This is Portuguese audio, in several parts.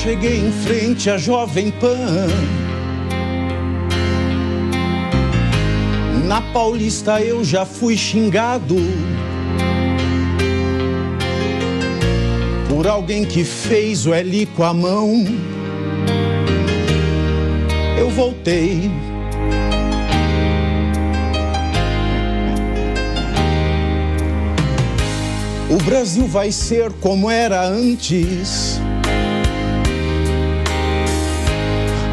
cheguei em frente à Jovem Pan. Na Paulista eu já fui xingado por alguém que fez o L com a mão. Eu voltei. O Brasil vai ser como era antes.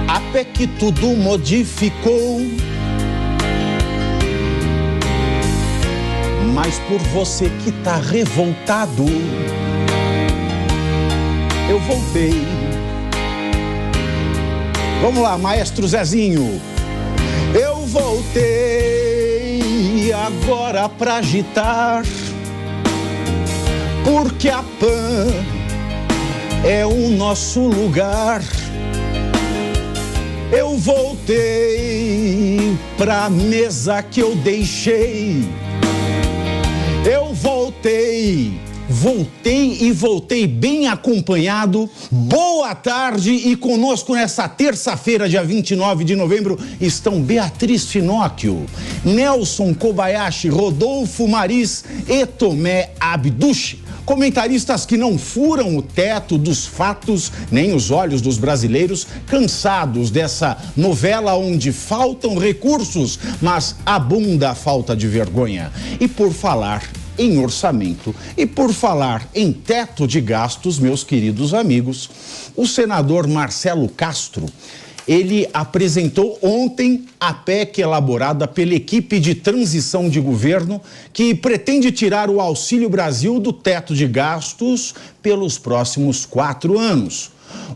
A PEC tudo modificou. Mas por você que tá revoltado, eu voltei. Vamos lá, maestro Zezinho. Eu voltei agora pra agitar, porque a PAN é o nosso lugar. Eu voltei pra mesa que eu deixei. Eu voltei e voltei bem acompanhado. Boa tarde, e conosco nessa terça-feira, dia 29 de novembro, estão Beatriz Finóquio, Nelson Kobayashi, Rodolfo Maris e Tomé Abduch. Comentaristas que não furam o teto dos fatos, nem os olhos dos brasileiros, cansados dessa novela onde faltam recursos, mas abunda a falta de vergonha. E por falar em orçamento e por falar em teto de gastos, meus queridos amigos, o senador Marcelo Castro, ele apresentou ontem a PEC elaborada pela equipe de transição de governo que pretende tirar o Auxílio Brasil do teto de gastos pelos próximos 4 anos.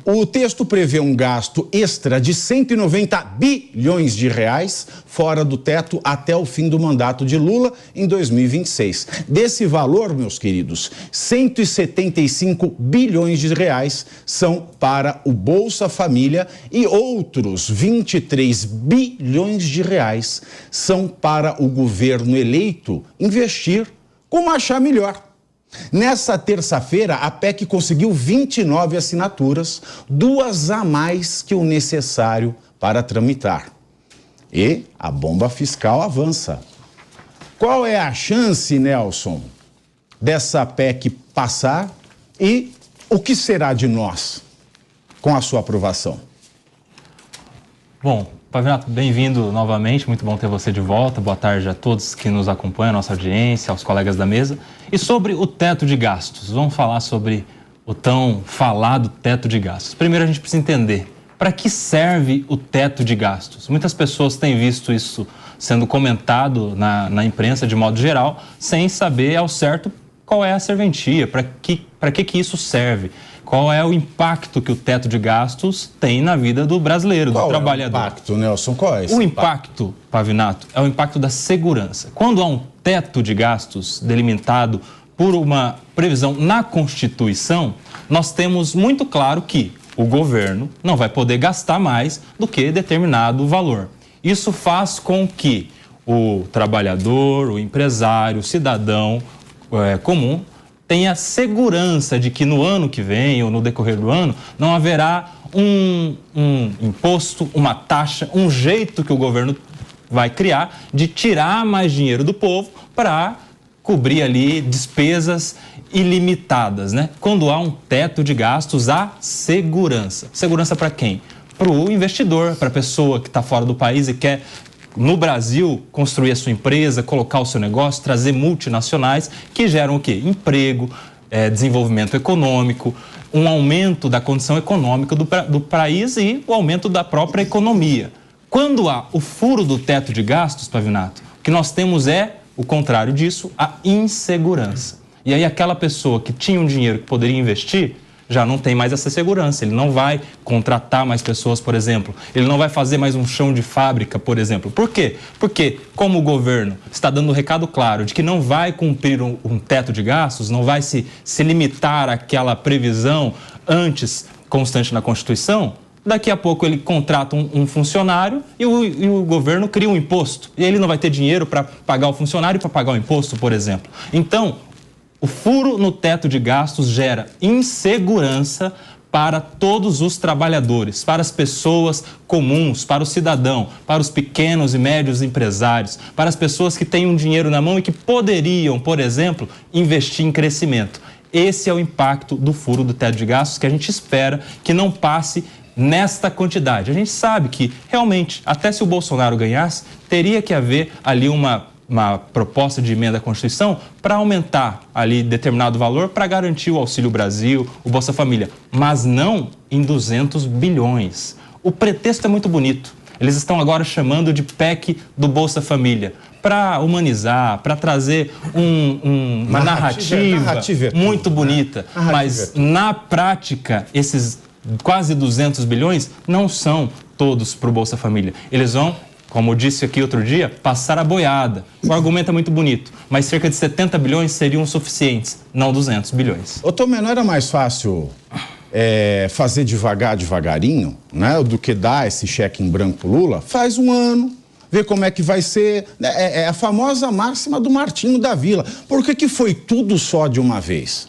O texto prevê um gasto extra de 190 bilhões de reais fora do teto até o fim do mandato de Lula em 2026. Desse valor, meus queridos, 175 bilhões de reais são para o Bolsa Família e outros 23 bilhões de reais são para o governo eleito investir como achar melhor. Nessa terça-feira, a PEC conseguiu 29 assinaturas, 2 a mais que o necessário para tramitar. E a bomba fiscal avança. Qual é a chance, Nelson, dessa PEC passar e o que será de nós com a sua aprovação? Bom, Pavinato, bem-vindo novamente, muito bom ter você de volta. Boa tarde a todos que nos acompanham, a nossa audiência, aos colegas da mesa. E sobre o teto de gastos, vamos falar sobre o tão falado teto de gastos. Primeiro a gente precisa entender para que serve o teto de gastos. Muitas pessoas têm visto isso sendo comentado na imprensa de modo geral, sem saber ao certo qual é a serventia, para que isso serve. Qual é o impacto que o teto de gastos tem na vida do brasileiro, do trabalhador? Qual é o impacto, Nelson? Qual é esse impacto, Pavinato, é o impacto da segurança. Quando há um teto de gastos delimitado por uma previsão na Constituição, nós temos muito claro que o governo não vai poder gastar mais do que determinado valor. Isso faz com que o trabalhador, o empresário, o cidadão comum tenha segurança de que no ano que vem ou no decorrer do ano não haverá um imposto, uma taxa, um jeito que o governo vai criar de tirar mais dinheiro do povo para cobrir ali despesas ilimitadas, né? Quando há um teto de gastos, há segurança. Segurança para quem? Para o investidor, para a pessoa que está fora do país e quer, no Brasil, construir a sua empresa, colocar o seu negócio, trazer multinacionais que geram o quê? Emprego, desenvolvimento econômico, um aumento da condição econômica do país e o aumento da própria economia. Quando há o furo do teto de gastos, Pavinato, o que nós temos é o contrário disso, a insegurança. E aí aquela pessoa que tinha um dinheiro que poderia investir já não tem mais essa segurança, ele não vai contratar mais pessoas, por exemplo, ele não vai fazer mais um chão de fábrica, por exemplo. Por quê? Porque como o governo está dando um recado claro de que não vai cumprir um teto de gastos, não vai se limitar àquela previsão antes constante na Constituição, daqui a pouco ele contrata um funcionário e o governo cria um imposto. E ele não vai ter dinheiro para pagar o funcionário e para pagar o imposto, por exemplo. Então, o furo no teto de gastos gera insegurança para todos os trabalhadores, para as pessoas comuns, para o cidadão, para os pequenos e médios empresários, para as pessoas que têm um dinheiro na mão e que poderiam, por exemplo, investir em crescimento. Esse é o impacto do furo do teto de gastos que a gente espera que não passe nesta quantidade. A gente sabe que, realmente, até se o Bolsonaro ganhasse, teria que haver ali uma proposta de emenda à Constituição para aumentar ali determinado valor para garantir o Auxílio Brasil, o Bolsa Família, mas não em 200 bilhões. O pretexto é muito bonito. Eles estão agora chamando de PEC do Bolsa Família para humanizar, para trazer uma narrativa muito bonita. Mas, na prática, esses quase 200 bilhões não são todos para o Bolsa Família. Eles vão, como eu disse aqui outro dia, passar a boiada. O argumento é muito bonito, mas cerca de 70 bilhões seriam suficientes, não 200 bilhões. Ô, Tomé, não era mais fácil fazer devagarinho, né, do que dar esse cheque em branco Lula? Faz um ano, vê como é que vai ser. É a famosa máxima do Martinho da Vila. Por que foi tudo só de uma vez?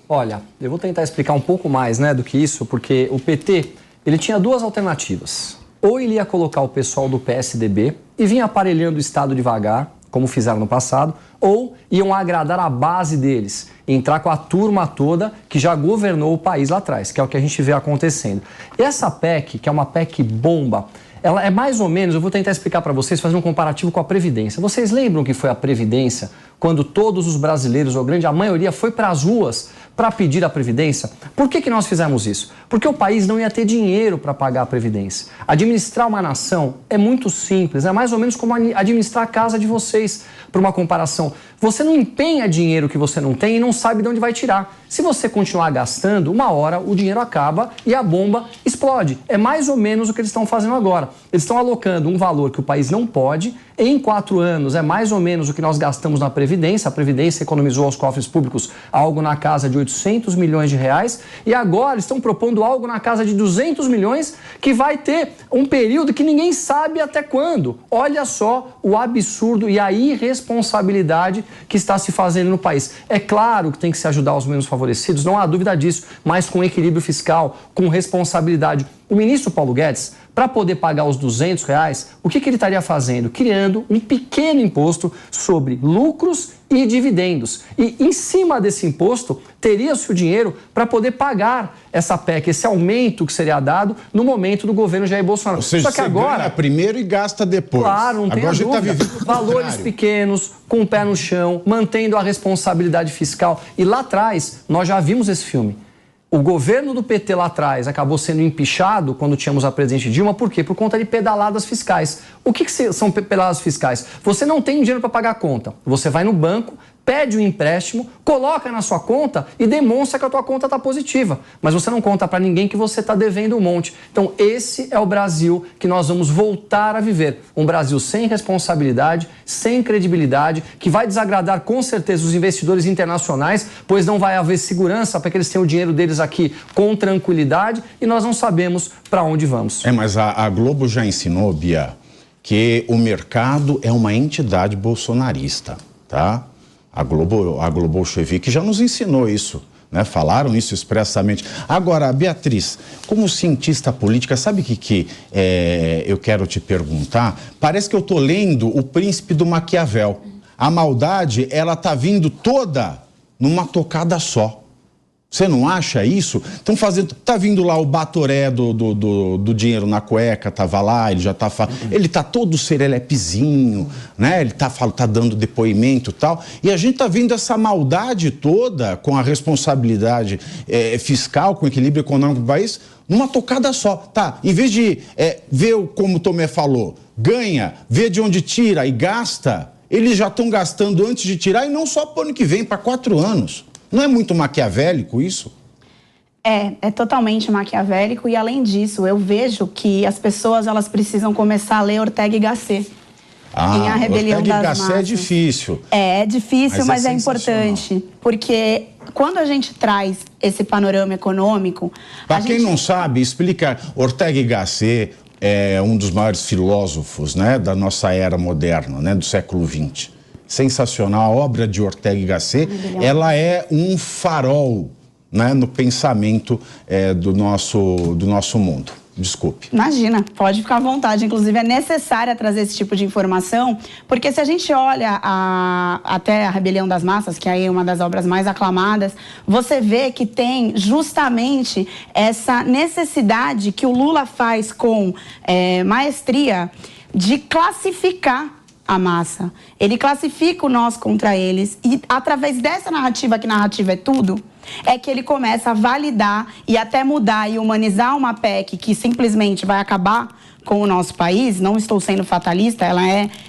Olha, eu vou tentar explicar um pouco mais, né, do que isso, porque o PT, ele tinha duas alternativas. Ou ele ia colocar o pessoal do PSDB e vinha aparelhando o Estado devagar, como fizeram no passado, ou iam agradar a base deles, entrar com a turma toda que já governou o país lá atrás, que é o que a gente vê acontecendo. Essa PEC, que é uma PEC bomba, ela é mais ou menos, eu vou tentar explicar para vocês, fazer um comparativo com a Previdência. Vocês lembram que foi a Previdência, quando todos os brasileiros, ou a maioria, foi para as ruas para pedir a Previdência? Por que nós fizemos isso? Porque o país não ia ter dinheiro para pagar a Previdência. Administrar uma nação é muito simples, é mais ou menos como administrar a casa de vocês, por uma comparação. Você não empenha dinheiro que você não tem e não sabe de onde vai tirar. Se você continuar gastando, uma hora o dinheiro acaba e a bomba explode. É mais ou menos o que eles estão fazendo agora. Eles estão alocando um valor que o país não pode. Em 4 anos é mais ou menos o que nós gastamos na Previdência. A Previdência economizou aos cofres públicos algo na casa de 800 milhões de reais. E agora estão propondo algo na casa de 200 milhões que vai ter um período que ninguém sabe até quando. Olha só o absurdo e a irresponsabilidade que está se fazendo no país. É claro que tem que se ajudar os menos favorecidos, não há dúvida disso, mas com equilíbrio fiscal, com responsabilidade. O ministro Paulo Guedes, para poder pagar os R$200, o que ele estaria fazendo? Criando um pequeno imposto sobre lucros e dividendos. E em cima desse imposto, teria-se o dinheiro para poder pagar essa PEC, esse aumento que seria dado no momento do governo Jair Bolsonaro. Ou seja, só que agora ganha primeiro e gasta depois. Claro, não tem agora a gente dúvida. está vivendo Valores pequenos, com o pé no chão, mantendo a responsabilidade fiscal. E lá atrás, nós já vimos esse filme. O governo do PT lá atrás acabou sendo empichado quando tínhamos a presidente Dilma, por quê? Por conta de pedaladas fiscais. O que são pedaladas fiscais? Você não tem dinheiro para pagar a conta. Você vai no banco, pede um empréstimo, coloca na sua conta e demonstra que a tua conta está positiva. Mas você não conta para ninguém que você está devendo um monte. Então esse é o Brasil que nós vamos voltar a viver. Um Brasil sem responsabilidade, sem credibilidade, que vai desagradar com certeza os investidores internacionais, pois não vai haver segurança para que eles tenham o dinheiro deles aqui com tranquilidade e nós não sabemos para onde vamos. Mas a Globo já ensinou, Bia, que o mercado é uma entidade bolsonarista, tá? A Globolchevique já nos ensinou isso, né? Falaram isso expressamente. Agora, Beatriz, como cientista política, sabe o que eu quero te perguntar? Parece que eu estou lendo O Príncipe do Maquiavel. A maldade, ela tá vindo toda numa tocada só. Você não acha isso? Estão fazendo. Tá vindo lá o Batoré do dinheiro na cueca, tava lá, ele já tá falando. Ele tá todo serelepezinho, né? Ele tá dando depoimento e tal. E a gente tá vendo essa maldade toda com a responsabilidade fiscal, com o equilíbrio econômico do país, numa tocada só. Tá, em vez de ver como o Tomé falou, ganha, vê de onde tira e gasta, eles já estão gastando antes de tirar e não só para o ano que vem, para 4 anos. Não é muito maquiavélico isso? É totalmente maquiavélico e, além disso, eu vejo que as pessoas elas precisam começar a ler Ortega y Gasset. Em A Rebelião das Massas. Ortega y Gasset é difícil. É difícil, mas é importante. Porque quando a gente traz esse panorama econômico... Para quem não sabe, explica. Ortega y Gasset é um dos maiores filósofos, né, da nossa era moderna, né, do século XX. Sensacional, a obra de Ortega y Gasset, ela é um farol né, no pensamento do nosso mundo. Desculpe. Imagina, pode ficar à vontade. Inclusive, é necessário trazer esse tipo de informação, porque se a gente olha até a Rebelião das Massas, que aí é uma das obras mais aclamadas, você vê que tem justamente essa necessidade que o Lula faz com maestria de classificar a massa. Ele classifica o nós contra eles e, através dessa narrativa, que narrativa é tudo, é que ele começa a validar e até mudar e humanizar uma PEC que simplesmente vai acabar com o nosso país. Não estou sendo fatalista,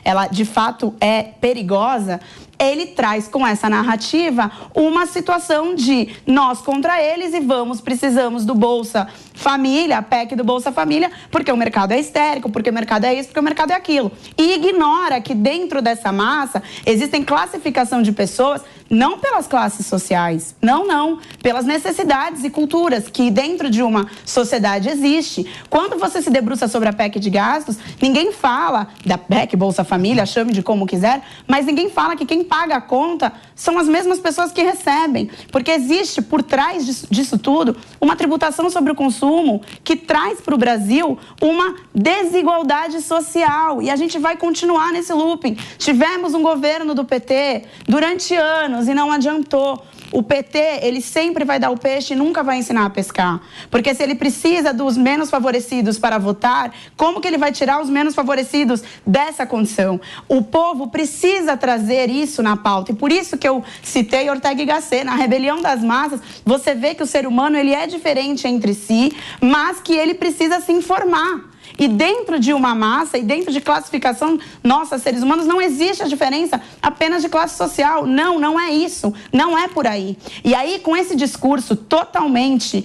ela de fato é perigosa. Ele traz com essa narrativa uma situação de nós contra eles e precisamos do Bolsa Família, a PEC do Bolsa Família, porque o mercado é histérico, porque o mercado é isso, porque o mercado é aquilo. E ignora que dentro dessa massa existem classificação de pessoas, não pelas classes sociais, não, pelas necessidades e culturas que dentro de uma sociedade existe. Quando você se debruça sobre a PEC de gastos, ninguém fala da PEC Bolsa Família, chame de como quiser, mas ninguém fala que quem paga a conta são as mesmas pessoas que recebem, porque existe por trás disso tudo uma tributação sobre o consumo que traz para o Brasil uma desigualdade social, e a gente vai continuar nesse looping. Tivemos um governo do PT durante anos e não adiantou. O PT, ele sempre vai dar o peixe e nunca vai ensinar a pescar. Porque se ele precisa dos menos favorecidos para votar, como que ele vai tirar os menos favorecidos dessa condição? O povo precisa trazer isso na pauta. E por isso que eu citei Ortega y Gasset. Na Rebelião das Massas, você vê que o ser humano, ele é diferente entre si, mas que ele precisa se informar. E dentro de uma massa e dentro de classificação, nós, seres humanos, não existe a diferença apenas de classe social. Não é isso. Não é por aí. E aí, com esse discurso totalmente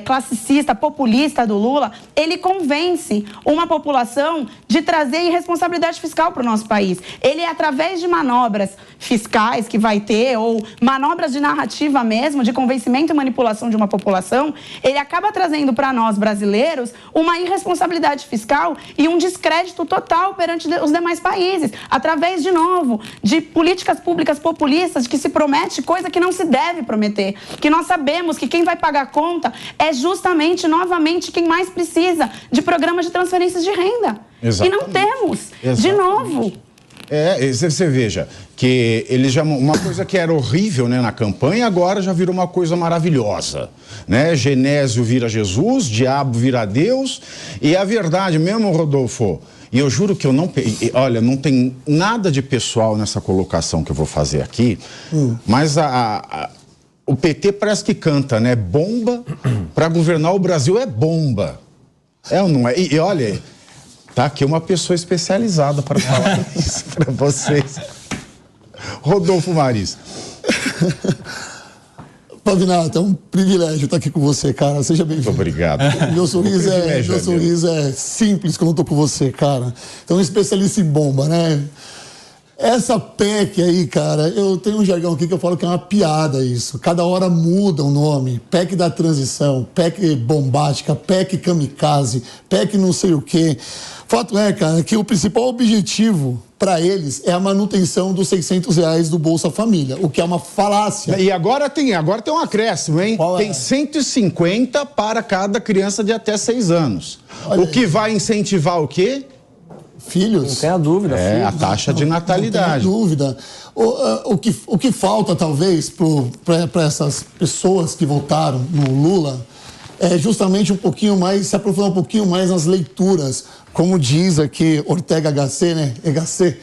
classicista, populista do Lula, ele convence uma população de trazer irresponsabilidade fiscal para o nosso país. Ele, através de manobras fiscais que vai ter, ou manobras de narrativa mesmo, de convencimento e manipulação de uma população, ele acaba trazendo para nós, brasileiros, uma irresponsabilidade fiscal e um descrédito total perante os demais países, através, de novo, de políticas públicas populistas que se promete coisa que não se deve prometer, que nós sabemos que quem vai pagar a conta é justamente, novamente, quem mais precisa de programas de transferências de renda. Exatamente. E não temos. Exatamente. De novo. Você veja que ele já, uma coisa que era horrível, né, na campanha, agora já virou uma coisa maravilhosa, né? Genésio vira Jesus, diabo vira Deus, e a verdade mesmo, Rodolfo, e eu juro que eu não... Olha, não tem nada de pessoal nessa colocação que eu vou fazer aqui, mas o PT parece que canta, né? Bomba, para governar o Brasil é bomba. É ou não é? E olha, tá aqui uma pessoa especializada para falar isso para vocês. Rodolfo Maris. Pavinato, é um privilégio estar aqui com você, cara. Seja bem-vindo. Obrigado. Meu sorriso é simples quando eu tô com você, cara. Então, um especialista em bomba, né? Essa PEC aí, cara, eu tenho um jargão aqui que eu falo que é uma piada isso. Cada hora muda o nome. PEC da transição, PEC bombástica, PEC kamikaze, PEC não sei o quê. Fato é, cara, que o principal objetivo para eles é a manutenção dos R$600 do Bolsa Família, o que é uma falácia. E agora tem um acréscimo, hein? Tem 150 para cada criança de até 6 anos. Olha o que vai incentivar o quê? Não Filhos. tenha dúvida. Filhos. A taxa de natalidade. Não tenha dúvida. O que falta, talvez, para essas pessoas que votaram no Lula é justamente um pouquinho mais, se aprofundar um pouquinho mais nas leituras. Como diz aqui Ortega y Gasset, né? Gasset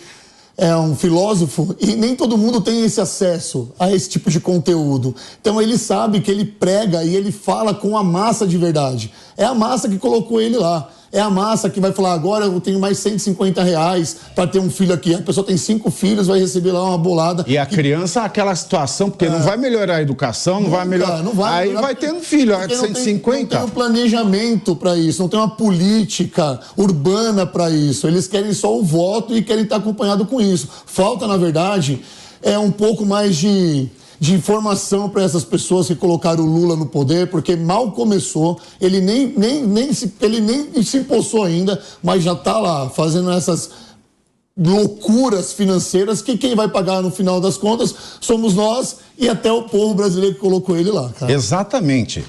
é um filósofo e nem todo mundo tem esse acesso a esse tipo de conteúdo. Então ele sabe que ele prega e ele fala com a massa de verdade. É a massa que colocou ele lá. É a massa que vai falar, agora eu tenho mais R$150 para ter um filho aqui. A pessoa tem 5 filhos, vai receber lá uma bolada. E a criança, aquela situação, porque não vai melhorar a educação, não vai melhorar. Aí vai tendo filho, de 150. Não tem um planejamento para isso, não tem uma política urbana para isso. Eles querem só o voto e querem estar acompanhado com isso. Falta, na verdade, um pouco mais de informação para essas pessoas que colocaram o Lula no poder, porque mal começou, ele nem se empossou ainda, mas já está lá fazendo essas loucuras financeiras que quem vai pagar no final das contas somos nós e até o povo brasileiro que colocou ele lá, cara. Exatamente.